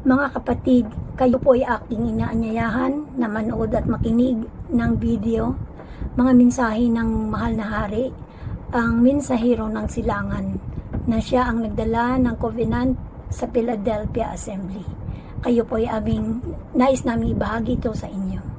Mga kapatid, kayo po ay aking inaanyayahan na manood at makinig ng video, mga mensahe ng mahal na hari, ang mensahero ng silangan, na siya ang nagdala ng covenant sa Philadelphia Assembly. Kayo po ay nais namin ibahagi ito sa inyo.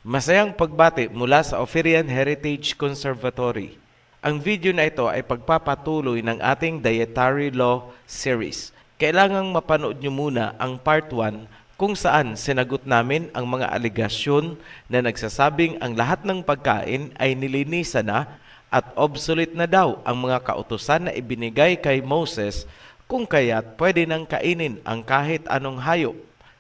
Masayang pagbati mula sa Ophirian Heritage Conservatory. Ang video na ito ay pagpapatuloy ng ating Dietary Law Series. Kailangang mapanood nyo muna ang Part 1 kung saan sinagot namin ang mga aligasyon na nagsasabing ang lahat ng pagkain ay nilinisan na at obsolete na daw ang mga kautusan na ibinigay kay Moses kung kaya't pwede nang kainin ang kahit anong hayop.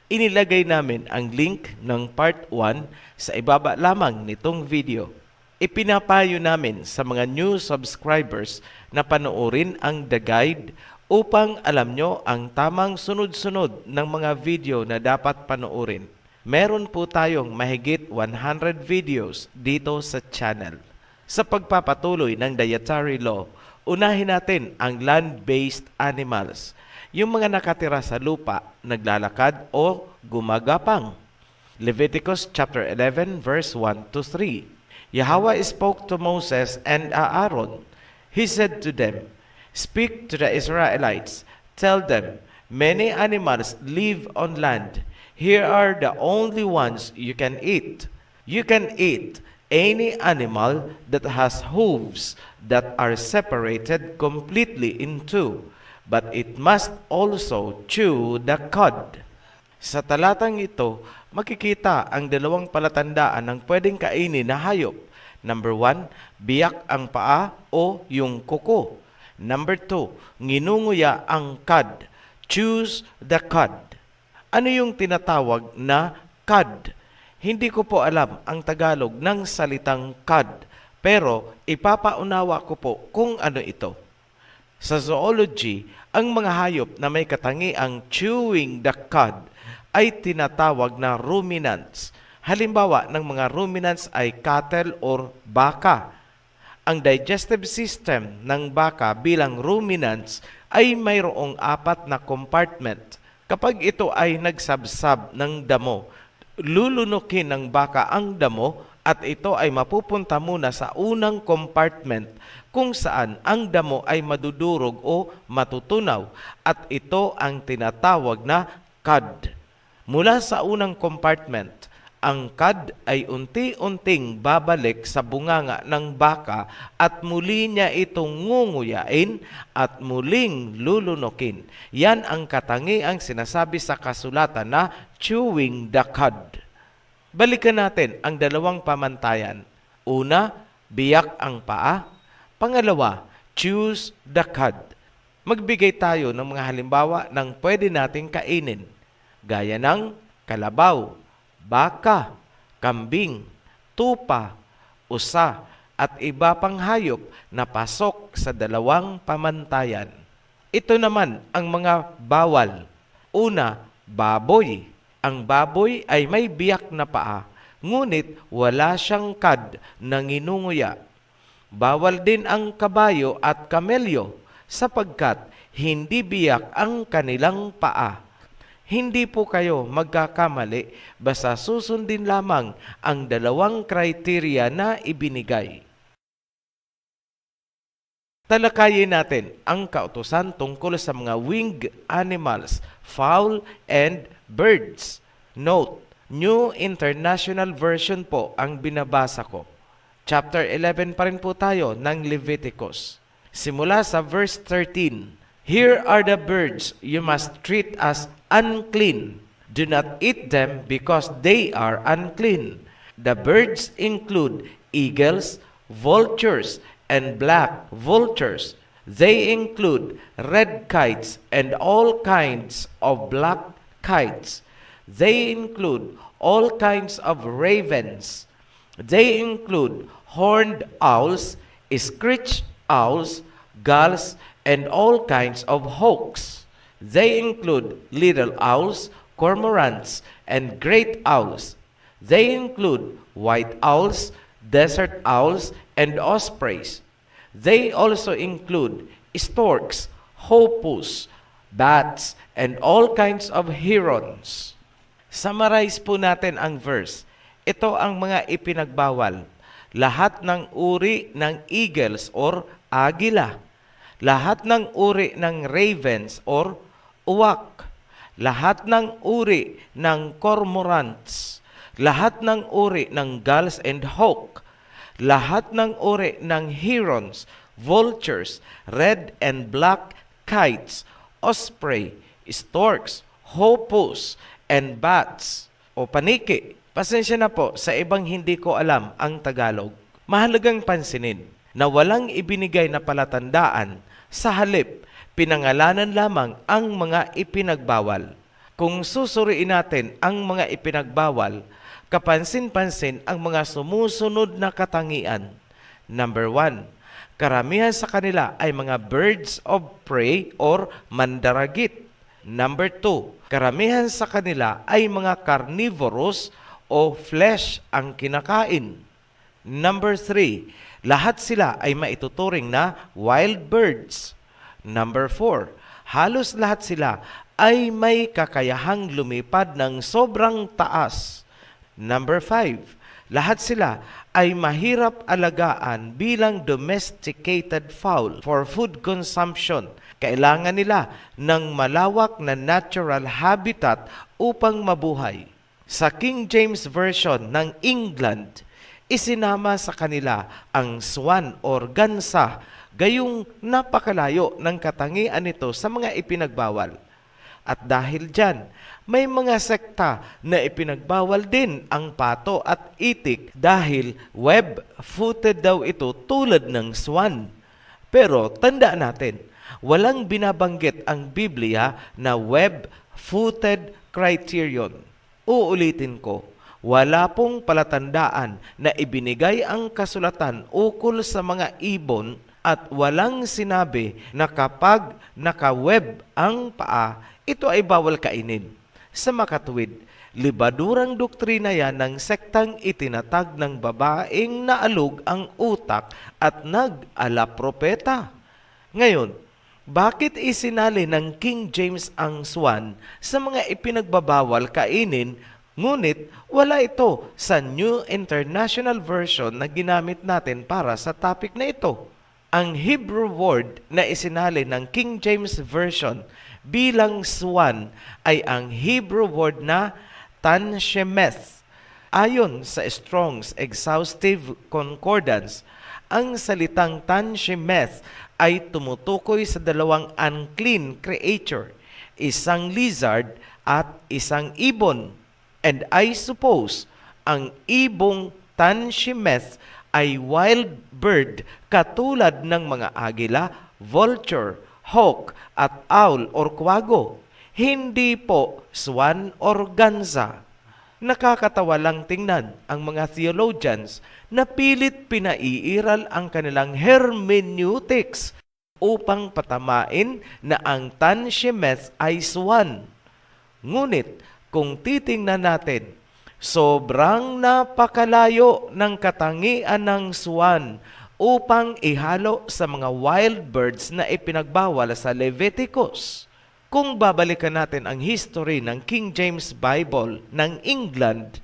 Inilagay namin ang link ng Part 1 sa ibaba lamang nitong video. Ipinapayo namin sa mga new subscribers na panoorin ang The Guide upang alam nyo ang tamang sunod-sunod ng mga video na dapat panoorin. Meron po tayong mahigit 100 videos dito sa channel. Sa pagpapatuloy ng dietary law, unahin natin ang land-based animals. Yung mga nakatira sa lupa, naglalakad o gumagapang. Leviticus chapter 11 verse 1 to 3. Yahweh spoke to Moses and Aaron. He said to them, "Speak to the Israelites. Tell them, many animals live on land. Here are the only ones you can eat. You can eat any animal that has hooves that are separated completely in two, but it must also chew the cud." Sa talatang ito, makikita ang dalawang palatandaan ng pwedeng kainin na hayop. Number 1, biyak ang paa o yung kuko. Number 2, nginunguya ang cud. Chews the cud. Ano yung tinatawag na cud? Hindi ko po alam ang Tagalog ng salitang cud, pero ipapaunawa ko po kung ano ito. Sa zoology, ang mga hayop na may katangiang chewing the cud ay tinatawag na ruminants. Halimbawa ng mga ruminants ay cattle or baka. Ang digestive system ng baka bilang ruminants ay mayroong 4 na compartment. Kapag ito ay nagsabsab ng damo, lulunukin ng baka ang damo at ito ay mapupunta muna sa unang compartment kung saan ang damo ay madudurog o matutunaw at ito ang tinatawag na cud. Mula sa unang compartment, ang cud ay unti-unting babalik sa bunganga ng baka at muli niya itong ngunguyain at muling lulunukin. Yan ang katangiang sinasabi sa kasulatan na chewing the cud. Balikan natin ang dalawang pamantayan. Una, biyak ang paa. Pangalawa, chews the cud. Magbigay tayo ng mga halimbawa ng pwede nating kainin, gaya ng kalabaw, baka, kambing, tupa, usa, at iba pang hayop na pasok sa dalawang pamantayan. Ito naman ang mga bawal. Una, baboy. Ang baboy ay may biyak na paa, ngunit wala siyang cud na nginunguya. Bawal din ang kabayo at kamelyo sapagkat hindi biyak ang kanilang paa. Hindi po kayo magkakamali basta susundin lamang ang dalawang kriteria na ibinigay. Talakayin natin ang kautusan tungkol sa mga winged animals, fowl, and birds. Note, New International Version po ang binabasa ko. Chapter 11 pa rin po tayo ng Leviticus. Simula sa verse 13, "Here are the birds you must treat as unclean. Do not eat them because they are unclean. The birds include eagles, vultures, and black vultures. They include red kites and all kinds of black kites. They include all kinds of ravens. They include horned owls, screech owls, gulls, and all kinds of hawks. They include little owls, cormorants, and great owls. They include white owls, desert owls, and ospreys. They also include storks, hoopoes, bats, and all kinds of herons." Summarize po natin ang verse. Ito ang mga ipinagbawal. Lahat ng uri ng eagles or agila. Lahat ng uri ng ravens or uwak. Lahat ng uri ng cormorants. Lahat ng uri ng gulls and hawk. Lahat ng uri ng herons, vultures, red and black kites, osprey, storks, hoopoes, and bats o paniki. Pasensya na po sa ibang hindi ko alam ang Tagalog. Mahalagang pansinin na walang ibinigay na palatandaan, sa halip pinangalanan lamang ang mga ipinagbawal. Kung susuriin natin ang mga ipinagbawal, kapansin-pansin ang mga sumusunod na katangian. Number 1, karamihan sa kanila ay mga birds of prey or mandaragit. Number 2, karamihan sa kanila ay mga carnivorous o flesh ang kinakain. Number 3, lahat sila ay maituturing na wild birds. Number 4, halos lahat sila ay may kakayahang lumipad ng sobrang taas. Number 5, lahat sila ay mahirap alagaan bilang domesticated fowl for food consumption. Kailangan nila ng malawak na natural habitat upang mabuhay. Sa King James Version ng England, isinama sa kanila ang swan or gansa, gayong napakalayo ng katangian nito sa mga ipinagbawal. At dahil dyan, may mga sekta na ipinagbawal din ang pato at itik dahil web-footed daw ito tulad ng swan. Pero tandaan natin, walang binabanggit ang Biblia na web-footed criterion. Uulitin ko, wala pong palatandaan na ibinigay ang kasulatan ukol sa mga ibon at walang sinabi na kapag naka-web ang paa, ito ay bawal kainin. Sa makatuwid, libadurang doktrina yan ng sektang itinatag ng babaeng naalog ang utak at nag-alapropeta. Ngayon, bakit isinali ng King James ang swan sa mga ipinagbabawal kainin, ngunit wala ito sa New International Version na ginamit natin para sa topic na ito? Ang Hebrew word na isinali ng King James Version bilang swan ay ang Hebrew word na tanshemeth. Ayon sa Strong's Exhaustive Concordance, ang salitang tanshemeth ay tumutukoy sa dalawang unclean creature, isang lizard at isang ibon. And I suppose ang ibong tanshemeth ay wild bird katulad ng mga agila, vulture, hawk at owl or kwago. Hindi po swan or gansa. Nakakatawa lang tingnan ang mga theologians na pilit pinaiiral ang kanilang hermeneutics upang patamain na ang tanshemeth ay swan. Ngunit kung titingnan natin, sobrang napakalayo ng katangian ng swan upang ihalo sa mga wild birds na ipinagbawal sa Leviticus. Kung babalikan natin ang history ng King James Bible ng England,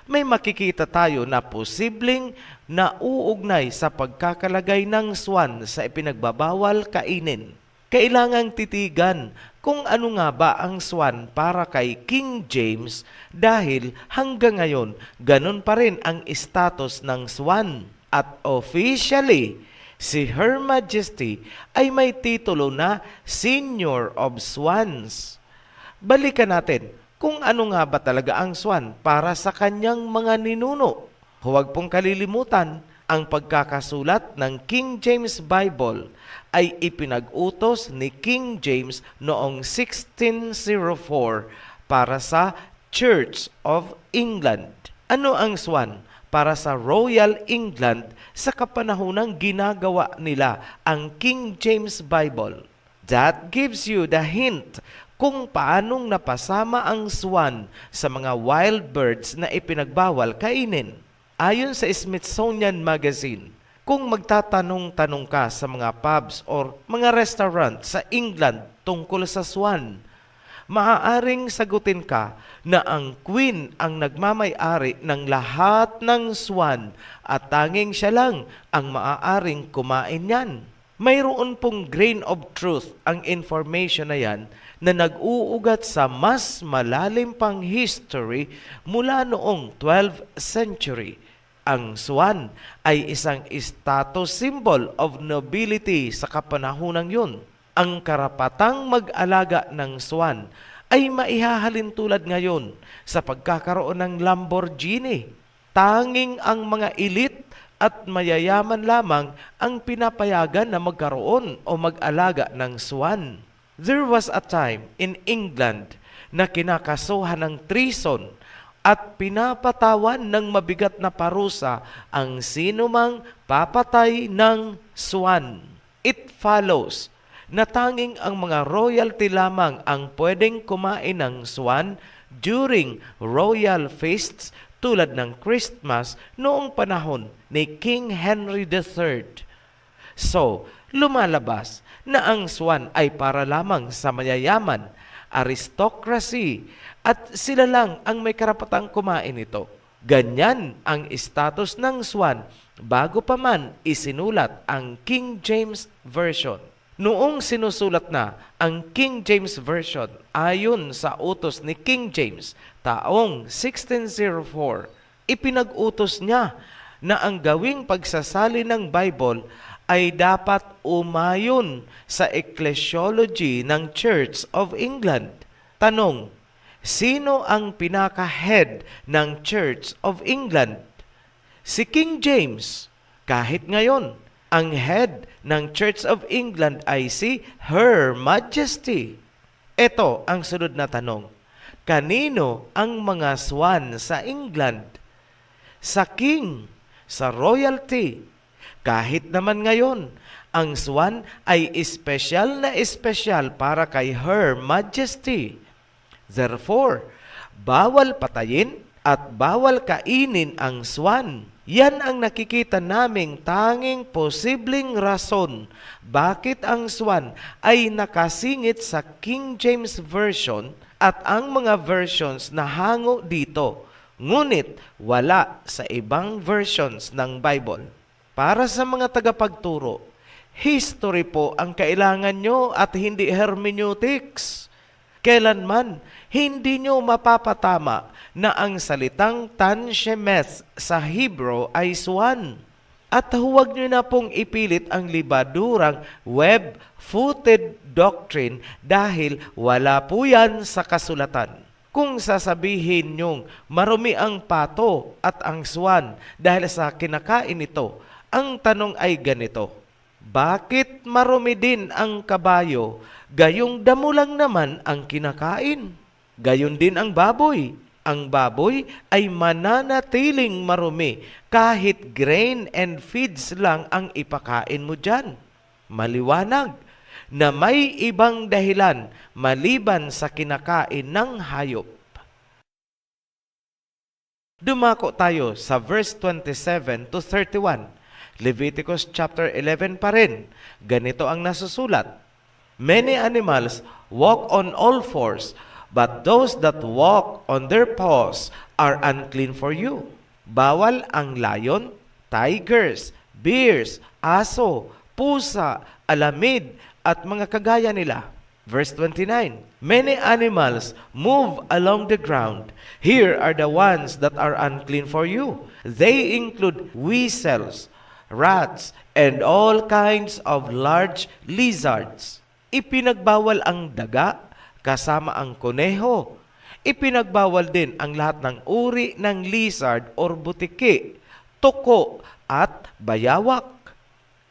may makikita tayo na posibleng nauugnay sa pagkakalagay ng swan sa ipinagbabawal kainin. Kailangang titigan kung ano nga ba ang swan para kay King James dahil hanggang ngayon ganun pa rin ang status ng swan. At officially, si Her Majesty ay may titulo na Senior of Swans. Balikan natin kung ano nga ba talaga ang swan para sa kanyang mga ninuno. Huwag pong kalilimutan, ang pagkakasulat ng King James Bible ay ipinag-utos ni King James noong 1604 para sa Church of England. Ano ang swan? Para sa Royal England sa kapanahonang ginagawa nila ang King James Bible. That gives you the hint kung paanong napasama ang swan sa mga wild birds na ipinagbawal kainin. Ayon sa Smithsonian Magazine, kung magtatanong-tanong ka sa mga pubs or mga restaurant sa England tungkol sa swan, maaaring sagutin ka na ang queen ang nagmamay-ari ng lahat ng swan at tanging siya lang ang maaaring kumain yan. Mayroon pong grain of truth ang information na yan na nag-uugat sa mas malalim pang history mula noong 12th century. Ang swan ay isang status symbol of nobility sa kapanahonang yun. Ang karapatang mag-alaga ng swan ay maihahalin tulad ngayon sa pagkakaroon ng Lamborghini. Tanging ang mga elite at mayayaman lamang ang pinapayagan na magkaroon o mag-alaga ng swan. There was a time in England na kinakasuhan ng treason at pinapatawan ng mabigat na parusa ang sinumang papatay ng swan. It follows na tanging ang mga royalty lamang ang pwedeng kumain ng swan during royal feasts tulad ng Christmas noong panahon ni King Henry III. So, lumalabas na ang swan ay para lamang sa mayayaman, aristocracy, at sila lang ang may karapatang kumain ito. Ganyan ang status ng swan bago pa man isinulat ang King James Version. Noong sinusulat na ang King James Version ayon sa utos ni King James taong 1604, ipinag-utos niya na ang gawing pagsasali ng Bible ay dapat umayon sa ecclesiology ng Church of England. Tanong, sino ang pinaka-head ng Church of England? Si King James. Kahit ngayon, ang head ng Church of England ay si Her Majesty. Ito ang sunod na tanong. Kanino ang mga swan sa England? Sa king, sa royalty. Kahit naman ngayon, ang swan ay espesyal na espesyal para kay Her Majesty. Therefore, bawal patayin at bawal kainin ang swan. Yan ang nakikita naming tanging posibleng rason bakit ang swan ay nakasingit sa King James Version at ang mga versions na hango dito, ngunit wala sa ibang versions ng Bible. Para sa mga tagapagturo, history po ang kailangan nyo at hindi hermeneutics. Kailanman, hindi nyo mapapatama na ang salitang tanshemeth sa Hebrew ay swan. At huwag nyo na pong ipilit ang libadurang web-footed doctrine dahil wala po yan sa kasulatan. Kung sasabihin nyong marumi ang pato at ang swan dahil sa kinakain ito, ang tanong ay ganito, bakit marumi din ang kabayo, gayong damo lang naman ang kinakain? Gayon din ang baboy. Ang baboy ay mananatiling marumi kahit grain and feeds lang ang ipakain mo dyan. Maliwanag na may ibang dahilan maliban sa kinakain ng hayop. Dumako tayo sa verse 27 to 31. Leviticus chapter 11 pa rin. Ganito ang nasusulat. Many animals walk on all fours, but those that walk on their paws are unclean for you. Bawal ang lion, tigers, bears, aso, pusa, alamid, at mga kagaya nila. Verse 29, many animals move along the ground. Here are the ones that are unclean for you. They include weasels, rats, and all kinds of large lizards. Ipinagbawal ang daga kasama ang kuneho. Ipinagbawal din ang lahat ng uri ng lizard or butiki, tuko, at bayawak.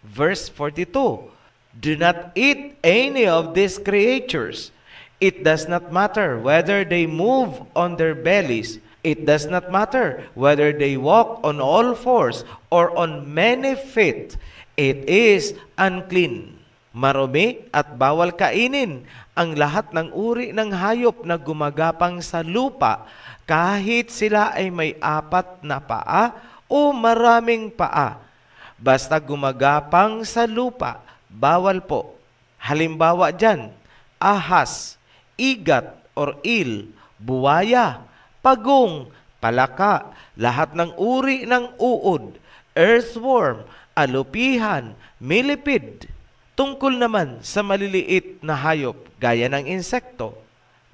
Verse 42, do not eat any of these creatures. It does not matter whether they move on their bellies. It does not matter whether they walk on all fours or on many feet. It is unclean. Marumi at bawal kainin ang lahat ng uri ng hayop na gumagapang sa lupa, kahit sila ay may 4 na paa o maraming paa. Basta gumagapang sa lupa, bawal po. Halimbawa dyan, ahas, igat or il, buwaya, pagong, palaka, lahat ng uri ng uod, earthworm, alupihan, millipede. Tungkol naman sa maliliit na hayop gaya ng insekto,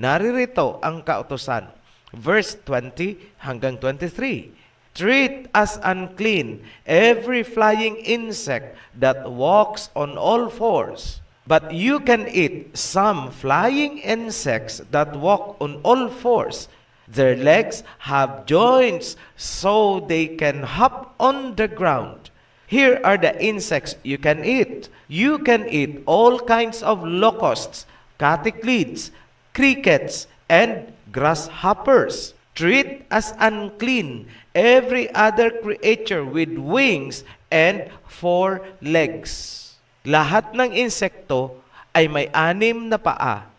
naririto ang kautusan. Verse 20 hanggang 23. Treat as unclean every flying insect that walks on all fours. But you can eat some flying insects that walk on all fours. Their legs have joints so they can hop on the ground. Here are the insects you can eat. You can eat all kinds of locusts, catticlids, crickets, and grasshoppers. Treat as unclean every other creature with wings and 4 legs. Lahat ng insekto ay may 6 na paa.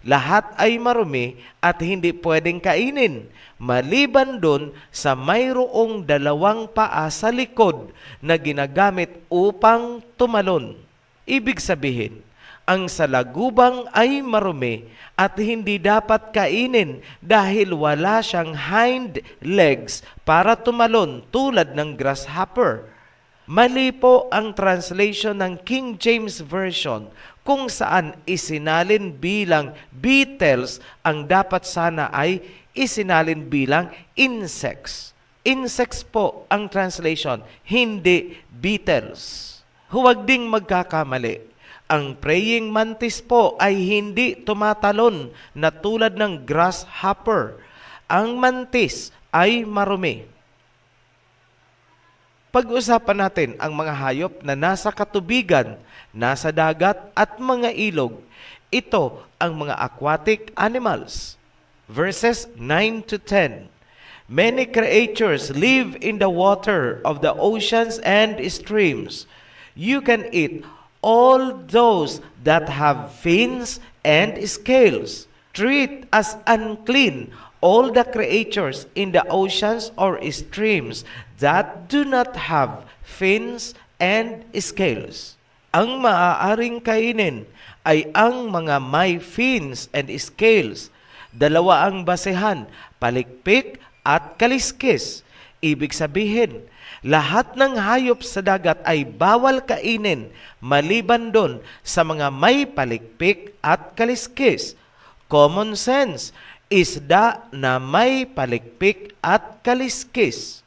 Lahat ay marumi at hindi pwedeng kainin, maliban doon sa mayroong 2 paa sa likod na ginagamit upang tumalon. Ibig sabihin, ang salagubang ay marumi at hindi dapat kainin dahil wala siyang hind legs para tumalon tulad ng grasshopper. Mali po ang translation ng King James Version kung saan isinalin bilang beetles ang dapat sana ay isinalin bilang insects. Insects po ang translation, hindi beetles. Huwag ding magkakamali. Ang praying mantis po ay hindi tumatalon na tulad ng grasshopper. Ang mantis ay marumi. Pag-usapan natin ang mga hayop na nasa katubigan, nasa dagat at mga ilog. Ito ang mga aquatic animals. Verses 9 to 10. Many creatures live in the water of the oceans and streams. You can eat all those that have fins and scales. Treat as unclean all the creatures in the oceans or streams that do not have fins and scales. Ang maaaring kainin ay ang mga may fins and scales. 2 ang basehan, palikpik at kaliskis. Ibig sabihin, lahat ng hayop sa dagat ay bawal kainin maliban doon sa mga may palikpik at kaliskis. Common sense, isda na may palikpik at kaliskis.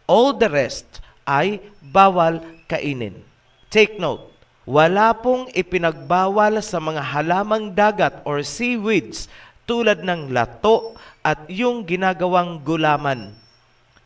All the rest ay bawal kainin. Take note, wala pong ipinagbawal sa mga halamang dagat or seaweeds tulad ng lato at yung ginagawang gulaman.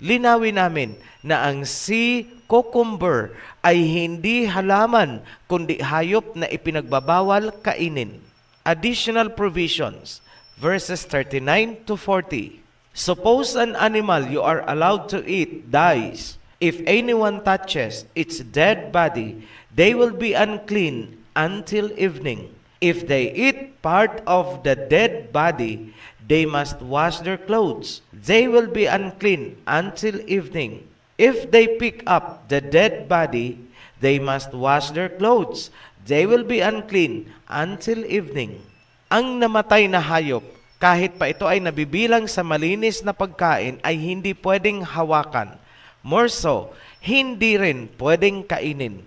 Linawin namin na ang sea cucumber ay hindi halaman kundi hayop na ipinagbabawal kainin. Additional provisions, verses 39 to 40. Suppose an animal you are allowed to eat dies. If anyone touches its dead body, they will be unclean until evening. If they eat part of the dead body, they must wash their clothes. They will be unclean until evening. If they pick up the dead body, they must wash their clothes. They will be unclean until evening. Ang namatay na hayop, kahit pa ito ay nabibilang sa malinis na pagkain, ay hindi pwedeng hawakan. More so, hindi rin pwedeng kainin.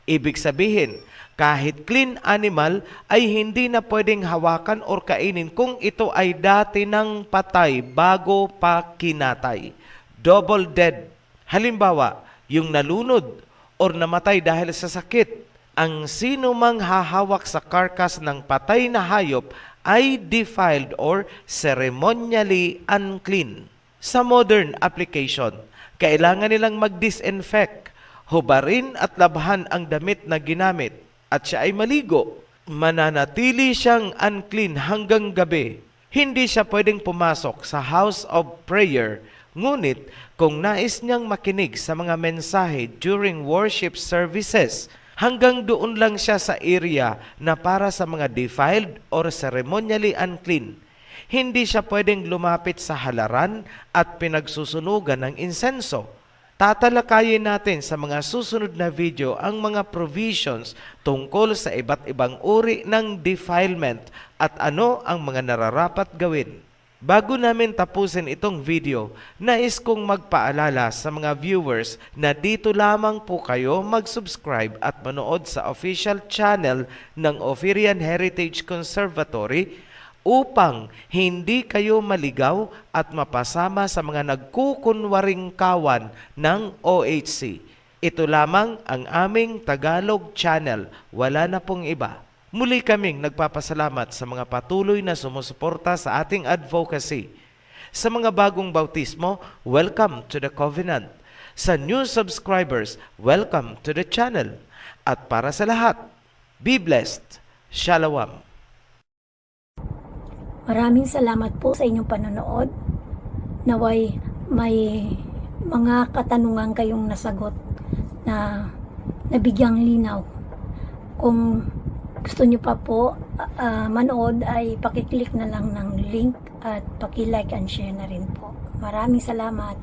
Ibig sabihin, kahit clean animal ay hindi na pwedeng hawakan or kainin kung ito ay dati ng patay bago pa kinatay. Double dead. Halimbawa, yung nalunod or namatay dahil sa sakit. Ang sino mang hahawak sa karkas ng patay na hayop ay defiled or ceremonially unclean. Sa modern application, kailangan nilang mag-disinfect, hubarin at labhan ang damit na ginamit, at siya ay maligo. Mananatili siyang unclean hanggang gabi. Hindi siya pwedeng pumasok sa house of prayer. Ngunit kung nais niyang makinig sa mga mensahe during worship services, hanggang doon lang siya sa area na para sa mga defiled or ceremonially unclean. Hindi siya pwedeng lumapit sa halaran at pinagsusunugan ng insenso. Tatalakayin natin sa mga susunod na video ang mga provisions tungkol sa iba't ibang uri ng defilement at ano ang mga nararapat gawin. Bago namin tapusin itong video, nais kong magpaalala sa mga viewers na dito lamang po kayo mag-subscribe at manood sa official channel ng Ophirian Heritage Conservatory upang hindi kayo maligaw at mapasama sa mga nagkukunwaring kawan ng OHC. Ito lamang ang aming Tagalog channel, wala na pong iba. Muli kaming nagpapasalamat sa mga patuloy na sumusuporta sa ating advocacy. Sa mga bagong bautismo, welcome to the covenant. Sa new subscribers, welcome to the channel. At para sa lahat, be blessed. Shalom. Maraming salamat po sa inyong panonood. Naway may mga katanungan kayong nasagot na nabigyang linaw. Kung gusto nyo pa po manood ay pakiclick na lang ng link at pakilike and share na rin po. Maraming salamat.